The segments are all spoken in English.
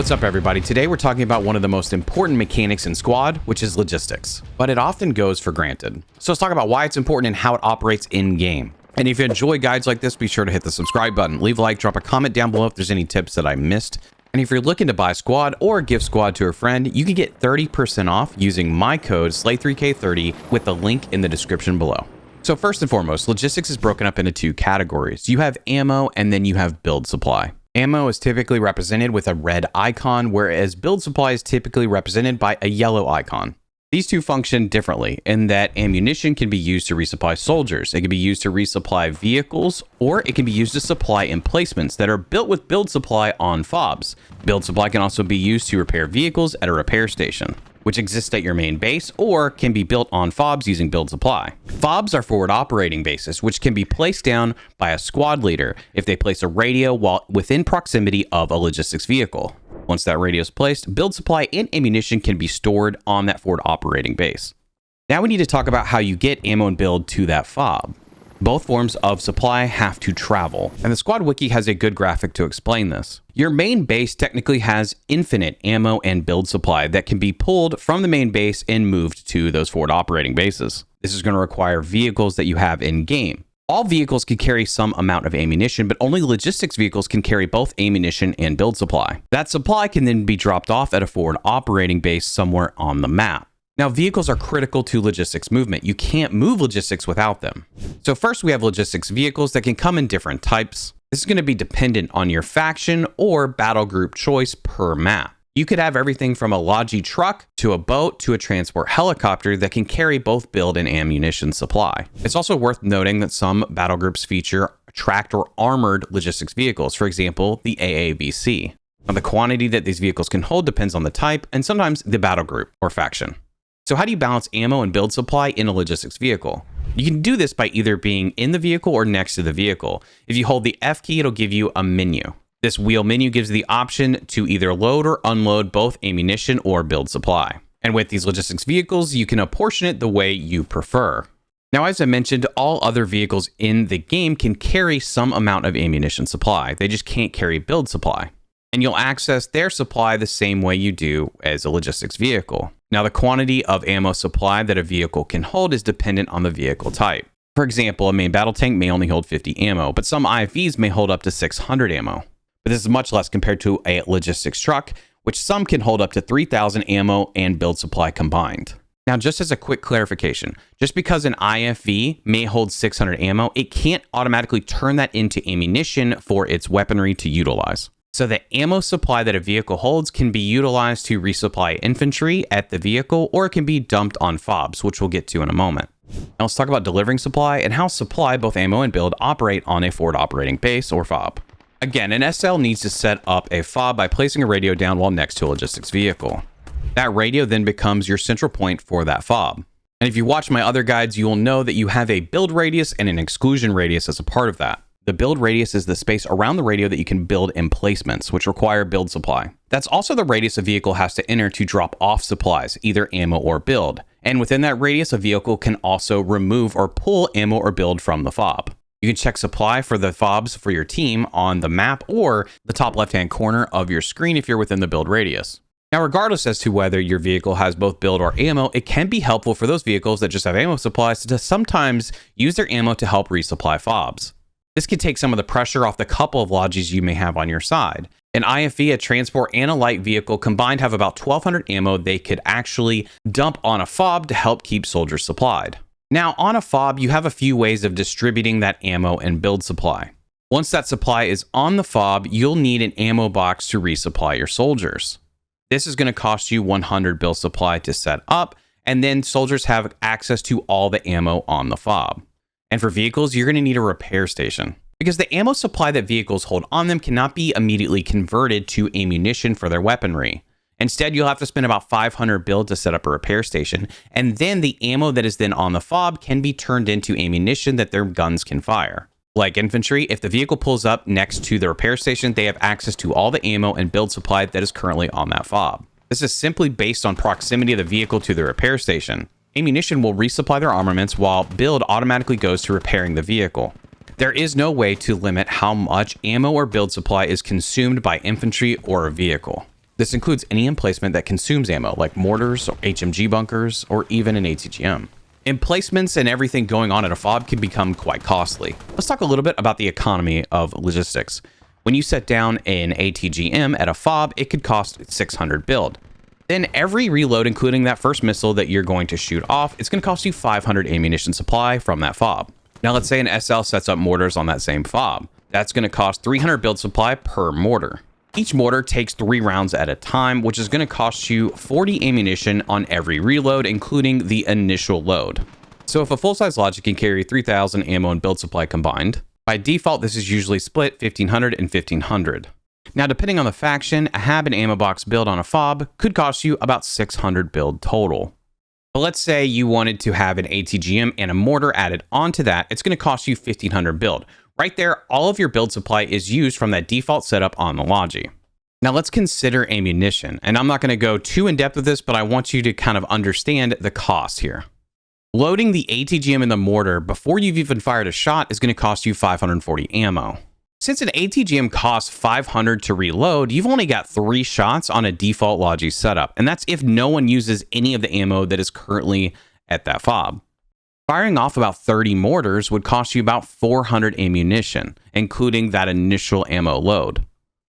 What's up, everybody? Today we're talking about one of the most important mechanics in Squad, which is logistics, but it often goes for granted. So let's talk about why it's important and how it operates in-game. And if you enjoy guides like this, be sure to hit the subscribe button, leave a like, drop a comment down below if there's any tips that I missed. And if you're looking to buy Squad or give Squad to a friend, you can get 30% off using my code SLAY3K30 with the link in the description below. So first and foremost, logistics is broken up into two categories. You have ammo and then you have build supply. Ammo is typically represented with a red icon, whereas build supply is typically represented by a yellow icon. These two function differently in that ammunition can be used to resupply soldiers, it can be used to resupply vehicles, or it can be used to supply emplacements that are built with build supply on FOBs. Build supply can also be used to repair vehicles at a repair station, which exists at your main base or can be built on FOBs using build supply. FOBs are forward operating bases, which can be placed down by a squad leader if they place a radio while within proximity of a logistics vehicle. Once that radio is placed, build supply and ammunition can be stored on that forward operating base. Now we need to talk about how you get ammo and build to that FOB. Both forms of supply have to travel, and the Squad Wiki has a good graphic to explain this. Your main base technically has infinite ammo and build supply that can be pulled from the main base and moved to those forward operating bases. This is going to require vehicles that you have in game. All vehicles can carry some amount of ammunition, but only logistics vehicles can carry both ammunition and build supply. That supply can then be dropped off at a forward operating base somewhere on the map. Now, vehicles are critical to logistics movement. You can't move logistics without them. So first, we have logistics vehicles that can come in different types. This is going to be dependent on your faction or battle group choice per map. You could have everything from a Logi truck to a boat to a transport helicopter that can carry both build and ammunition supply. It's also worth noting that some battle groups feature tracked or armored logistics vehicles, for example, the AAVC. Now, the quantity that these vehicles can hold depends on the type and sometimes the battle group or faction. So how do you balance ammo and build supply in a logistics vehicle? You can do this by either being in the vehicle or next to the vehicle. If you hold the F key, it'll give you a menu. This wheel menu gives the option to either load or unload both ammunition or build supply. And with these logistics vehicles, you can apportion it the way you prefer. Now, as I mentioned, all other vehicles in the game can carry some amount of ammunition supply. They just can't carry build supply. And you'll access their supply the same way you do as a logistics vehicle. Now, the quantity of ammo supply that a vehicle can hold is dependent on the vehicle type. For example, a main battle tank may only hold 50 ammo, but some IFVs may hold up to 600 ammo. But this is much less compared to a logistics truck, which some can hold up to 3,000 ammo and build supply combined. Now, just as a quick clarification, just because an IFV may hold 600 ammo, it can't automatically turn that into ammunition for its weaponry to utilize. So the ammo supply that a vehicle holds can be utilized to resupply infantry at the vehicle, or it can be dumped on FOBs, which we'll get to in a moment. Now let's talk about delivering supply and how supply, both ammo and build, operate on a forward operating base or FOB. Again, an SL needs to set up a FOB by placing a radio down while next to a logistics vehicle. That radio then becomes your central point for that FOB. And if you watch my other guides, you will know that you have a build radius and an exclusion radius as a part of that. The build radius is the space around the radio that you can build emplacements, which require build supply. That's also the radius a vehicle has to enter to drop off supplies, either ammo or build. And within that radius, a vehicle can also remove or pull ammo or build from the FOB. You can check supply for the FOBs for your team on the map or the top left-hand corner of your screen if you're within the build radius. Now, regardless as to whether your vehicle has both build or ammo, it can be helpful for those vehicles that just have ammo supplies to sometimes use their ammo to help resupply FOBs. This can take some of the pressure off the couple of Logis you may have on your side. An IFV, a transport, and a light vehicle combined have about 1,200 ammo they could actually dump on a FOB to help keep soldiers supplied. Now, on a FOB, you have a few ways of distributing that ammo and build supply. Once that supply is on the FOB, you'll need an ammo box to resupply your soldiers. This is going to cost you 100 build supply to set up, and then soldiers have access to all the ammo on the FOB. And for vehicles, you're going to need a repair station, because the ammo supply that vehicles hold on them cannot be immediately converted to ammunition for their weaponry. Instead, you'll have to spend about 500 build to set up a repair station, and then the ammo that is then on the FOB can be turned into ammunition that their guns can fire. Like infantry, if the vehicle pulls up next to the repair station, they have access to all the ammo and build supply that is currently on that FOB. This is simply based on proximity of the vehicle to the repair station. Ammunition will resupply their armaments, while build automatically goes to repairing the vehicle. There is no way to limit how much ammo or build supply is consumed by infantry or a vehicle. This includes any emplacement that consumes ammo, like mortars, or HMG bunkers, or even an ATGM. Emplacements and everything going on at a FOB can become quite costly. Let's talk a little bit about the economy of logistics. When you set down an ATGM at a FOB, it could cost 600 build. Then every reload, including that first missile that you're going to shoot off, it's going to cost you 500 ammunition supply from that FOB. Now let's say an SL sets up mortars on that same FOB. That's going to cost 300 build supply per mortar. Each mortar takes 3 rounds at a time, which is going to cost you 40 ammunition on every reload, including the initial load. So if a full-size Logi can carry 3,000 ammo and build supply combined, by default this is usually split 1,500 and 1,500. Now, depending on the faction, a hab and ammo box build on a FOB could cost you about 600 build total. But let's say you wanted to have an ATGM and a mortar added onto that, it's going to cost you 1,500 build. Right there, all of your build supply is used from that default setup on the Logi. Now let's consider ammunition, and I'm not going to go too in depth with this, but I want you to kind of understand the cost here. Loading the ATGM in the mortar before you've even fired a shot is going to cost you 540 ammo. Since an ATGM costs 500 to reload, you've only got 3 shots on a default Logi setup, and that's if no one uses any of the ammo that is currently at that FOB. Firing off about 30 mortars would cost you about 400 ammunition, including that initial ammo load.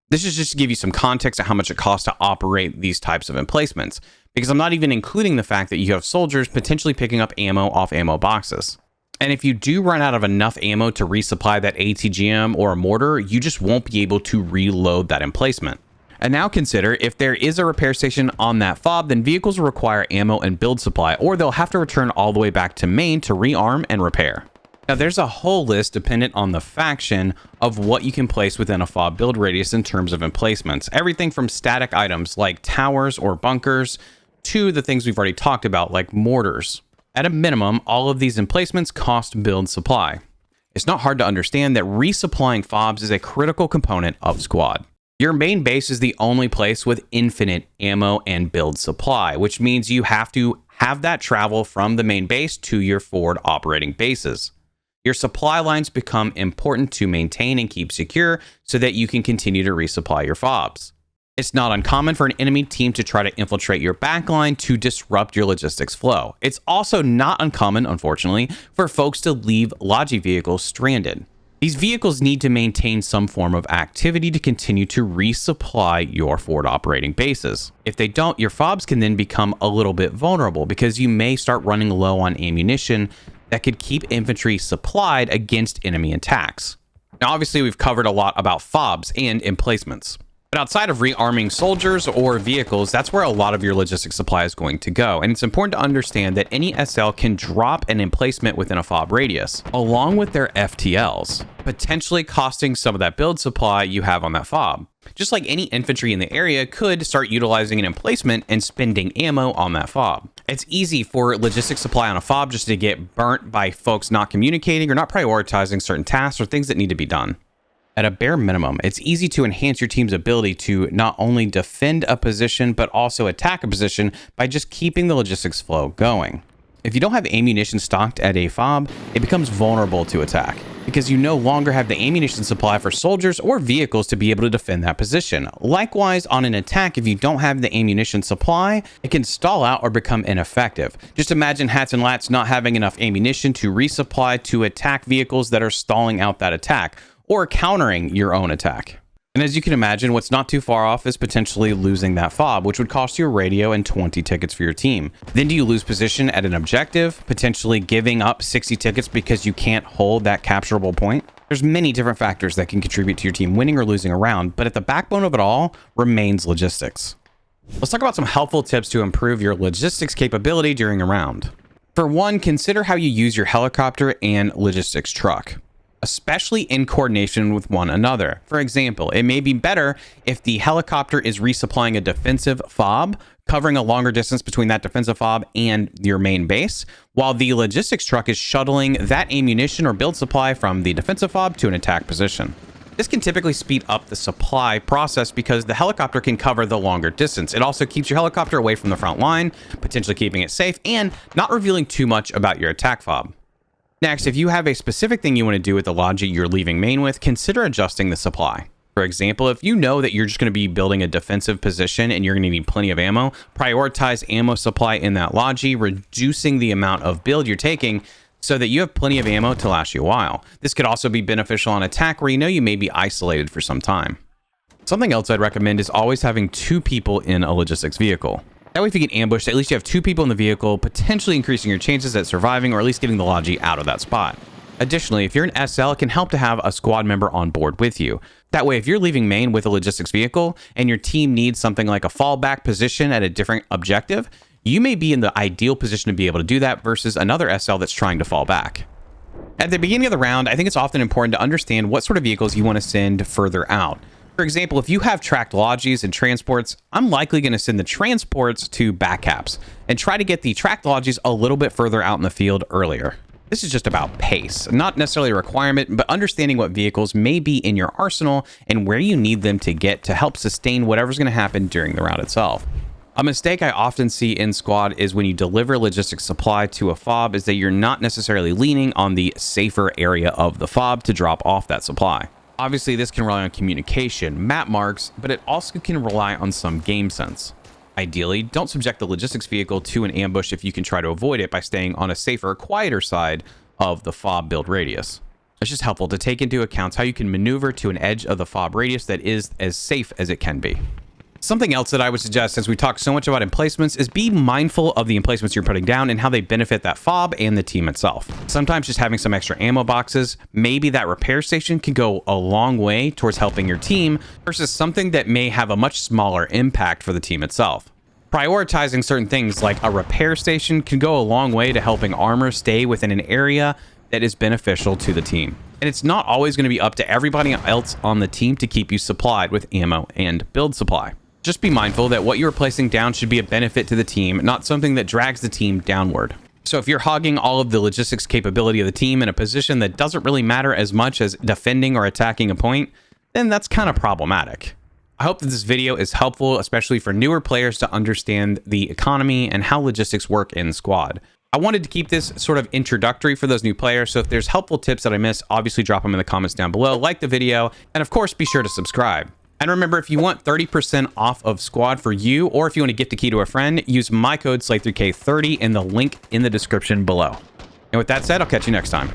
This is just to give you some context of how much it costs to operate these types of emplacements, because I'm not even including the fact that you have soldiers potentially picking up ammo off ammo boxes. And if you do run out of enough ammo to resupply that ATGM or a mortar, you just won't be able to reload that emplacement. And now consider, if there is a repair station on that FOB, then vehicles will require ammo and build supply, or they'll have to return all the way back to main to rearm and repair. Now there's a whole list dependent on the faction of what you can place within a FOB build radius in terms of emplacements. Everything from static items like towers or bunkers to the things we've already talked about like mortars. At a minimum, all of these emplacements cost build supply. It's not hard to understand that resupplying FOBs is a critical component of squad. Your main base is the only place with infinite ammo and build supply, which means you have to have that travel from the main base to your forward operating bases. Your supply lines become important to maintain and keep secure so that you can continue to resupply your FOBs. It's not uncommon for an enemy team to try to infiltrate your backline to disrupt your logistics flow. It's also not uncommon, unfortunately, for folks to leave Logi vehicles stranded. These vehicles need to maintain some form of activity to continue to resupply your forward operating bases. If they don't, your FOBs can then become a little bit vulnerable because you may start running low on ammunition that could keep infantry supplied against enemy attacks. Now, obviously, we've covered a lot about FOBs and emplacements. But outside of rearming soldiers or vehicles, that's where a lot of your logistics supply is going to go. And it's important to understand that any SL can drop an emplacement within a FOB radius, along with their FTLs, potentially costing some of that build supply you have on that FOB. Just like any infantry in the area could start utilizing an emplacement and spending ammo on that FOB. It's easy for logistics supply on a FOB just to get burnt by folks not communicating or not prioritizing certain tasks or things that need to be done. At a bare minimum, it's easy to enhance your team's ability to not only defend a position, but also attack a position by just keeping the logistics flow going. If you don't have ammunition stocked at a FOB, it becomes vulnerable to attack because you no longer have the ammunition supply for soldiers or vehicles to be able to defend that position. Likewise, on an attack, if you don't have the ammunition supply, it can stall out or become ineffective. Just imagine Hats and Lats not having enough ammunition to resupply to attack vehicles that are stalling out that attack, or countering your own attack. And as you can imagine, what's not too far off is potentially losing that FOB, which would cost you a radio and 20 tickets for your team. Then do you lose position at an objective, potentially giving up 60 tickets because you can't hold that capturable point? There's many different factors that can contribute to your team winning or losing a round, but at the backbone of it all remains logistics. Let's talk about some helpful tips to improve your logistics capability during a round. For one, consider how you use your helicopter and logistics truck, especially in coordination with one another. For example, it may be better if the helicopter is resupplying a defensive FOB, covering a longer distance between that defensive FOB and your main base, while the logistics truck is shuttling that ammunition or build supply from the defensive FOB to an attack position. This can typically speed up the supply process because the helicopter can cover the longer distance. It also keeps your helicopter away from the front line, potentially keeping it safe and not revealing too much about your attack FOB. Next, if you have a specific thing you want to do with the Logi you're leaving main with, consider adjusting the supply. For example, if you know that you're just going to be building a defensive position and you're going to need plenty of ammo, prioritize ammo supply in that Logi, reducing the amount of build you're taking so that you have plenty of ammo to last you a while. This could also be beneficial on attack where you know you may be isolated for some time. Something else I'd recommend is always having 2 people in a logistics vehicle. That way if you get ambushed, at least you have 2 people in the vehicle, potentially increasing your chances at surviving or at least getting the Logi out of that spot. Additionally, if you're an SL, it can help to have a squad member on board with you. That way, if you're leaving main with a logistics vehicle and your team needs something like a fallback position at a different objective, you may be in the ideal position to be able to do that versus another SL that's trying to fall back. At the beginning of the round, I think it's often important to understand what sort of vehicles you want to send further out. For example, if you have tracked Logis and transports, I'm likely going to send the transports to back caps and try to get the tracked Logis a little bit further out in the field earlier. This is just about pace, not necessarily a requirement, but understanding what vehicles may be in your arsenal and where you need them to get to help sustain whatever's going to happen during the round itself. A mistake I often see in squad is when you deliver logistics supply to a FOB is that you're not necessarily leaning on the safer area of the FOB to drop off that supply. Obviously, this can rely on communication, map marks, but it also can rely on some game sense. Ideally, don't subject the logistics vehicle to an ambush if you can try to avoid it by staying on a safer, quieter side of the FOB build radius. It's just helpful to take into account how you can maneuver to an edge of the FOB radius that is as safe as it can be. Something else that I would suggest, since we talk so much about emplacements, is be mindful of the emplacements you're putting down and how they benefit that FOB and the team itself. Sometimes just having some extra ammo boxes, maybe that repair station can go a long way towards helping your team versus something that may have a much smaller impact for the team itself. Prioritizing certain things like a repair station can go a long way to helping armor stay within an area that is beneficial to the team. And it's not always going to be up to everybody else on the team to keep you supplied with ammo and build supply. Just be mindful that what you're placing down should be a benefit to the team, not something that drags the team downward. So if you're hogging all of the logistics capability of the team in a position that doesn't really matter as much as defending or attacking a point, then that's kind of problematic. I hope that this video is helpful, especially for newer players to understand the economy and how logistics work in squad. I wanted to keep this sort of introductory for those new players, so if there's helpful tips that I missed, obviously drop them in the comments down below, like the video, and of course be sure to subscribe. And remember, if you want 30% off of squad for you, or if you want to gift a key to a friend, use my code SLAY3K30 in the link in the description below. And with that said, I'll catch you next time.